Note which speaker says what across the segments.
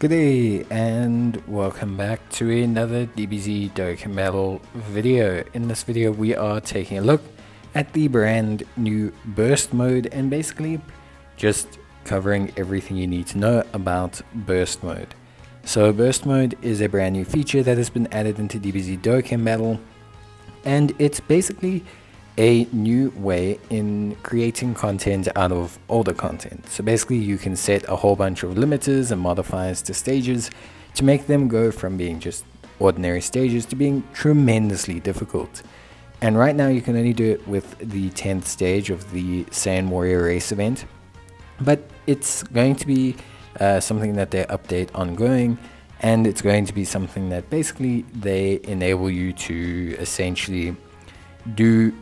Speaker 1: Good day and welcome back to another Dbz Dokkan video. In this video we are taking a look at the brand new burst mode and basically just covering everything you need to know about burst mode. So burst mode is a brand new feature that has been added into Dbz Dokkan and it's basically a new way in creating content out of older content. So basically you can set a whole bunch of limiters and modifiers to stages to make them go from being just ordinary stages to being tremendously difficult. And right now you can only do it with the 10th stage of the Saiyan Warrior Race event, but it's going to be something that they update ongoing, and it's going to be something that basically they enable you to essentially do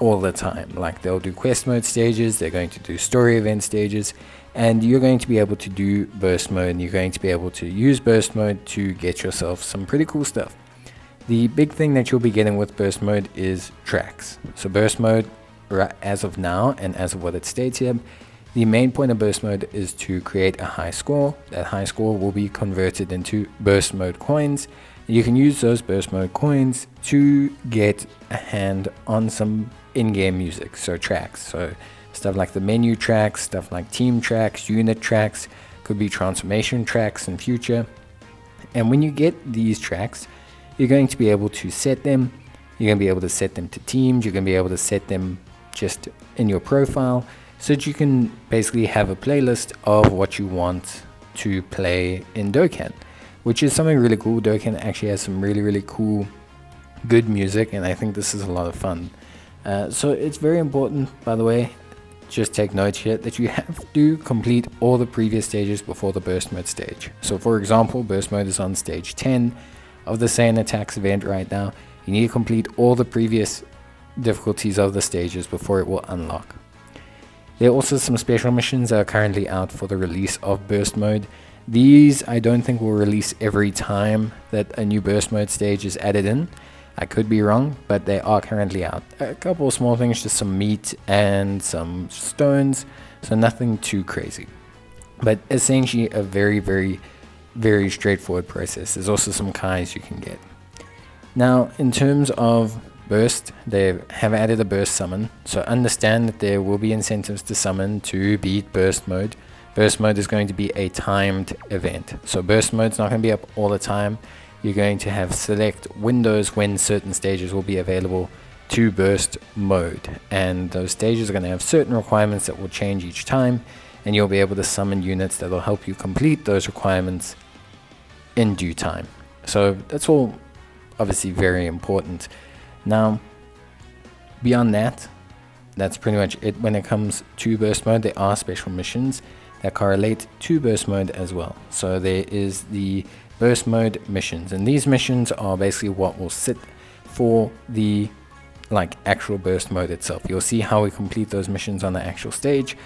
Speaker 1: all the time. Like they'll do quest mode stages, they're going to do story event stages, and you're going to be able to do burst mode, and you're going to be able to use burst mode to get yourself some pretty cool stuff. The big thing that you'll be getting with burst mode is tracks. So burst mode, as of now and as of what it states here, the main point of burst mode is to create a high score. That high score will be converted into burst mode coins. You can use those burst mode coins to get a hand on some in-game music, so tracks. So stuff like the menu tracks, stuff like team tracks, unit tracks, could be transformation tracks in future. And when you get these tracks, you're going to be able to set them. You're going to be able to set them to teams. You're going to be able to set them just in your profile so that you can basically have a playlist of what you want to play in Dokkan, which is something really cool. Dokkan actually has some really cool, good music, and I think this is a lot of fun. So it's very important, by the way, just take note here that you have to complete all the previous stages before the burst mode stage. So for example, burst mode is on stage 10 of the Saiyan Attacks event right now. You need to complete all the previous difficulties of the stages before it will unlock. There are also some special missions that are currently out for the release of burst mode. These I don't think will release every time that a new burst mode stage is added in. I could be wrong, but they are currently out. A couple of small things, just some meat and some stones, so nothing too crazy. But essentially a very straightforward process. There's also some Kais you can get. Now, in terms of burst, they have added a burst summon, so understand that there will be incentives to summon to beat burst mode. Burst mode is going to be a timed event, so burst mode is not going to be up all the time. You're going to have select windows when certain stages will be available to burst mode, and those stages are going to have certain requirements that will change each time, and you'll be able to summon units that will help you complete those requirements in due time. So that's all obviously very important. Now, beyond that, that's pretty much it when it comes to burst mode. There are special missions that correlate to burst mode as well. So there is the burst mode missions, and these missions are basically what will sit for the actual burst mode itself. You'll see how we complete those missions on the actual stage,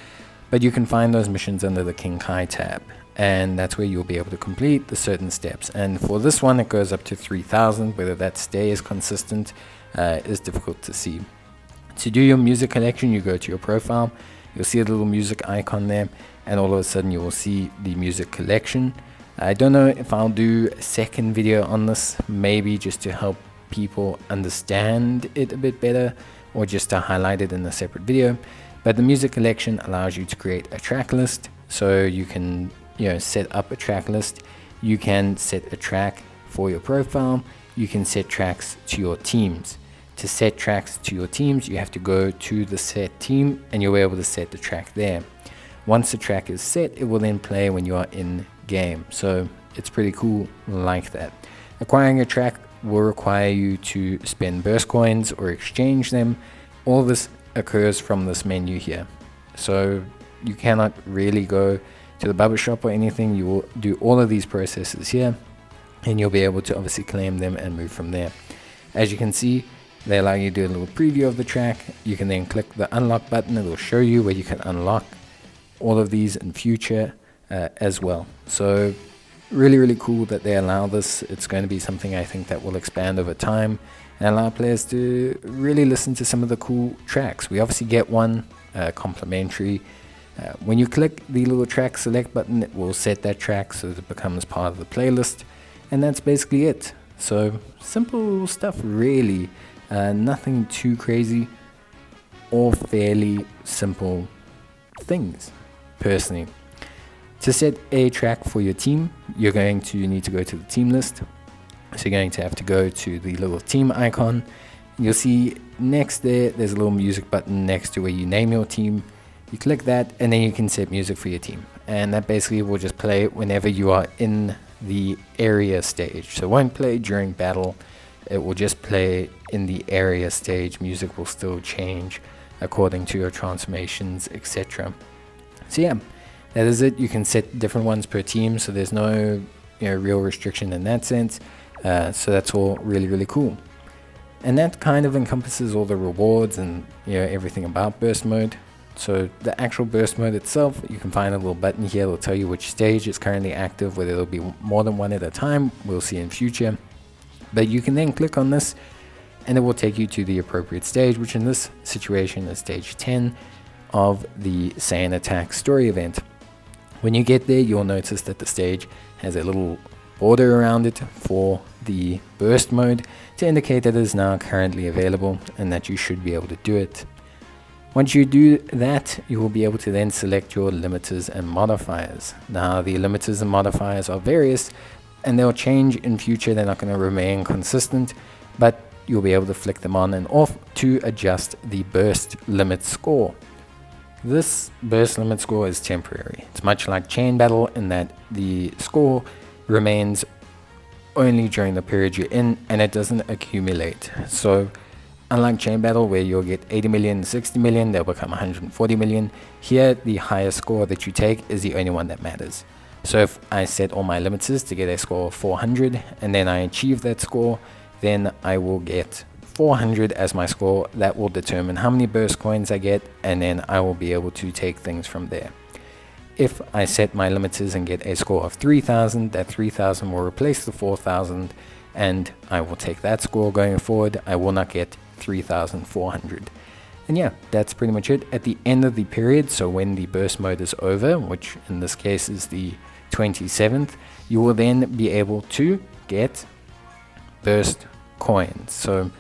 Speaker 1: but you can find those missions under the King Kai tab, and that's where you'll be able to complete the certain steps. And for this one it goes up to 3,000. Whether that stays consistent is difficult to see. To do your music collection, you go to your profile, you'll see a little music icon there, and all of a sudden you will see the music collection. I don't know if I'll do a second video on this, maybe just to help people understand it a bit better, or just to highlight it in a separate video. But the music collection allows you to create a track list, so you can set up a track list. You can set a track for your profile. You can set tracks to your teams. To set tracks to your teams, you have to go to the set team, and you'll be able to set the track there. Once the track is set, it will then play when you are in game. So it's pretty cool like that. Acquiring a track will require you to spend burst coins or exchange them. All this occurs from this menu here, so you cannot really go to the barber shop or anything. You will do all of these processes here, and you'll be able to obviously claim them and move from there. As you can see, they allow you to do a little preview of the track. You can then click the unlock button. It will show you where you can unlock all of these in future as well. So really cool that they allow this. It's going to be something I think that will expand over time and allow players to really listen to some of the cool tracks. We obviously get one complimentary When you click the little track select button, it will set that track so that it becomes part of the playlist, and that's basically it. So simple stuff really, nothing too crazy, all fairly simple things personally. To set a track for your team, you're going to need to go to the team list. So you're going to have to go to the little team icon. You'll see next there's a little music button next to where you name your team. You click that and then you can set music for your team. And that basically will just play whenever you are in the area stage. So it won't play during battle. It will just play in the area stage. Music will still change according to your transformations, etc. So yeah, that is it. You can set different ones per team, so there's no real restriction in that sense. So that's all really cool. And that kind of encompasses all the rewards and everything about burst mode. So the actual burst mode itself, you can find a little button here that'll tell you which stage is currently active, whether it'll be more than one at a time, we'll see in future. But you can then click on this and it will take you to the appropriate stage, which in this situation is stage 10 of the Saiyan Attack story event. When you get there, you'll notice that the stage has a little border around it for the burst mode to indicate that it is now currently available and that you should be able to do it. Once you do that, you will be able to then select your limiters and modifiers. Now the limiters and modifiers are various and they'll change in future. They're not going to remain consistent, but you'll be able to flick them on and off to adjust the burst limit score. This burst limit score is temporary. It's much like chain battle in that the score remains only during the period you're in and it doesn't accumulate. So unlike chain battle where you'll get 80 million, 60 million, they'll become 140 million. Here, the highest score that you take is the only one that matters. So if I set all my limiters to get a score of 400 and then I achieve that score, then I will get 400 as my score. That will determine how many burst coins I get, and then I will be able to take things from there. If I set my limiters and get a score of 3000, that 3000 will replace the 4000 and I will take that score going forward. I will not get 3400. And yeah, that's pretty much it. At the end of the period, so when the burst mode is over, which in this case is the 27th, you will then be able to get burst coins. So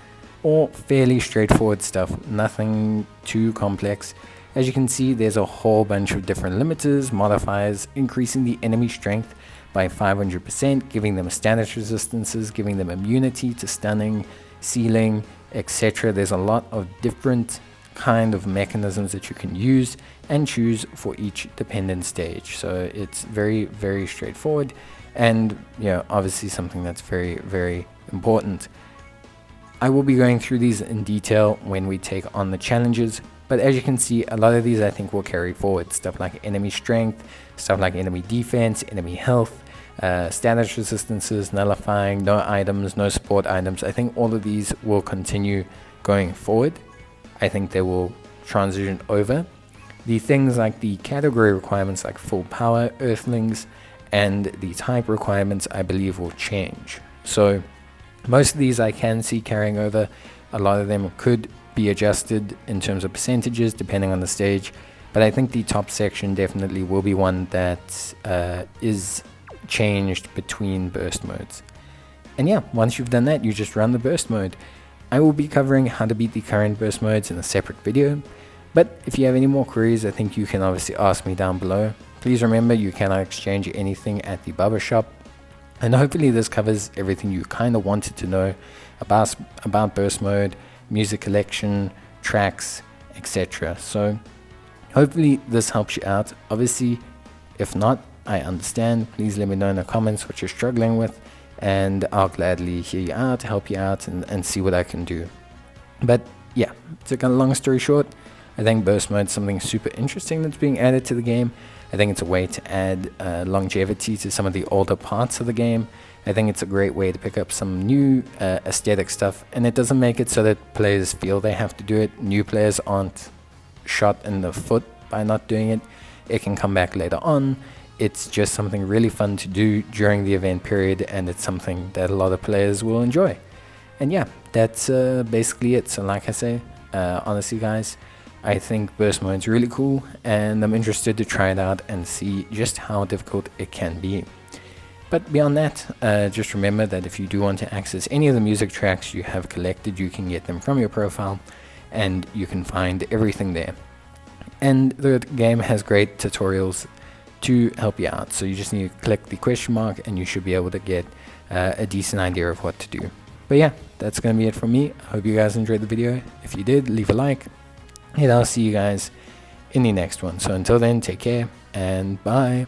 Speaker 1: all fairly straightforward stuff, nothing too complex. As you can see, there's a whole bunch of different limiters, modifiers, increasing the enemy strength by 500%, giving them status resistances, giving them immunity to stunning, sealing, etc. There's a lot of different kind of mechanisms that you can use and choose for each dependent stage. So it's very straightforward, and obviously something that's very important. I will be going through these in detail when we take on the challenges, but as you can see, a lot of these I think will carry forward. Stuff like enemy strength, stuff like enemy defense, enemy health, status resistances, nullifying, no items, no support items. I think all of these will continue going forward. I think they will transition over. The things like the category requirements like full power, earthlings, and the type requirements I believe will change. So most of these I can see carrying over. A lot of them could be adjusted in terms of percentages depending on the stage, but I think the top section definitely will be one that is changed between burst modes. And yeah, once you've done that, you just run the burst mode. I will be covering how to beat the current burst modes in a separate video, but if you have any more queries, I think you can obviously ask me down below. Please remember you cannot exchange anything at the barber shop. And hopefully this covers everything you kind of wanted to know about burst mode, music collection, tracks, etc. So hopefully this helps you out. Obviously, if not, I understand. Please let me know in the comments what you're struggling with, and I'll gladly hear you out, help you out, and see what I can do. But yeah, to cut a long story short, I think burst mode is something super interesting that's being added to the game. I think it's a way to add longevity to some of the older parts of the game. I think it's a great way to pick up some new aesthetic stuff, and it doesn't make it so that players feel they have to do it. New players aren't shot in the foot by not doing it. It can come back later on. It's just something really fun to do during the event period, and it's something that a lot of players will enjoy. And yeah, that's basically it. So like I say, honestly guys, I think burst mode is really cool, and I'm interested to try it out and see just how difficult it can be. But beyond that, just remember that if you do want to access any of the music tracks you have collected, you can get them from your profile, and you can find everything there. And the game has great tutorials to help you out, so you just need to click the question mark and you should be able to get a decent idea of what to do. But yeah, that's going to be it from me. I hope you guys enjoyed the video. If you did, leave a like, and I'll see you guys in the next one. So until then, take care and bye.